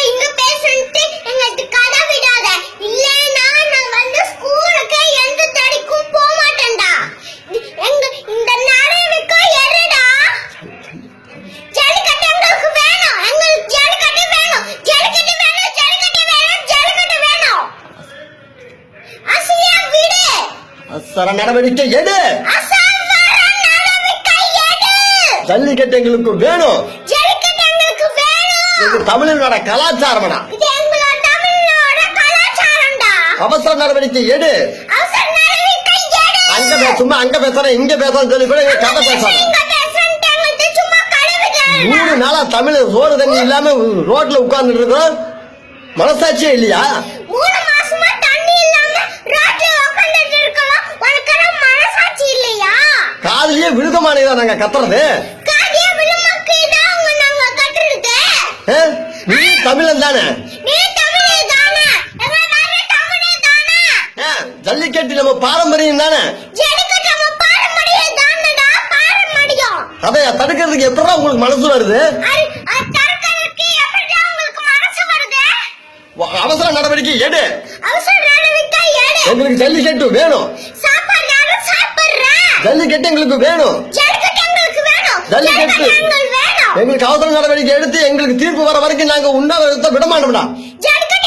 இங்க பேசுன்ட்டு எங்களுக்கு கதை விடாத. இல்லனா நான் வந்து ஸ்கூலுக்கு எந்த தடிக்கும் போக மாட்டேன்டா. எங்க இந்த நரவிக்கு எருடா. ஜல்லிக்கட்டு எங்களுக்கு வேணும். எங்களுக்கு ஜல்லிக்கட்டு வேணும். ஜல்லிக்கட்டு வேணும். ஜல்லிக்கட்டு வேணும். ஜல்லிக்கட்டு வேணும். அசியா விடு. அசர நடவடிக்கை எடு. ஜல்லிக்கட்டு எங்களுக்கு வேணும். ஜல்லிக்கட்டு எங்களுக்கு வேணும். இது தமிழனோட கலாச்சாரம்டா. இது எங்களோட தமிழோட கலாச்சாரம்டா. அவசர நடவடிக்கை எடு. அவசர நடவடிக்கை எடு. அங்க சும்மா அங்க பேசுறேன் இங்க பேசுறேன்னு சொல்லி கூட கதை பேசாத. இங்க பேசுன்ட்டு எங்களுக்கு சும்மா கழுவுதேடா. 3 நாளா தமிழ் சோறு தண்ணி இல்லாம ரோட்ல உட்கார்ந்துட்டு இருக்கோம். மனசாட்சியே இல்லையா? 3 மாசமா தண்ணி இல்லாம ரோட்ல உட்கார்ந்துட்டு இருக்கோம். உனக்கு மனசாட்சி இல்லையா? காதுலயே விழுகமானதா நாங்க கத்துறது. காதிய விழுமக்கு தான் நாங்க கத்துறது. நீ தமிழன் தானே? நீ தமிழே தானே? எங்க தமிழே தானே? ஜல்லிக்கட்டு நம்ம பாரம்பரியம் தானே? ஜல்லிக்கட்டு நம்ம பாரம்பரியம் தானடா. பாரம்பரியம். அதை தடுக்கிறதுக்கு எப்படா உங்களுக்கு மனசு வருது? தடுக்கிறதுக்கு எப்படிடா உங்களுக்கு மனசு வருது? அவசர நடவடிக்கை எடு. அவசர நடவடிக்கை எடு. எங்களுக்கு ஜல்லிக்கட்டு வேணும். சாப்பாடு யாரும் சாப்பிடுறா? ஜல்லிக்கட்டு எங்களுக்கு வேணும். ஜல்லிக்கட்டு எங்களுக்கு வேணும். ஜல்லிக்கட்டு எங்களுக்கு வேணும். எங்களுக்கு அவசர நடவடிக்கை எடுத்து எங்களுக்கு தீர்ப்பு வர வரைக்கும் நாங்க உண்ணாவிரதத்தை விட மாட்டோம்டா. ஜல்லிக்கட்டு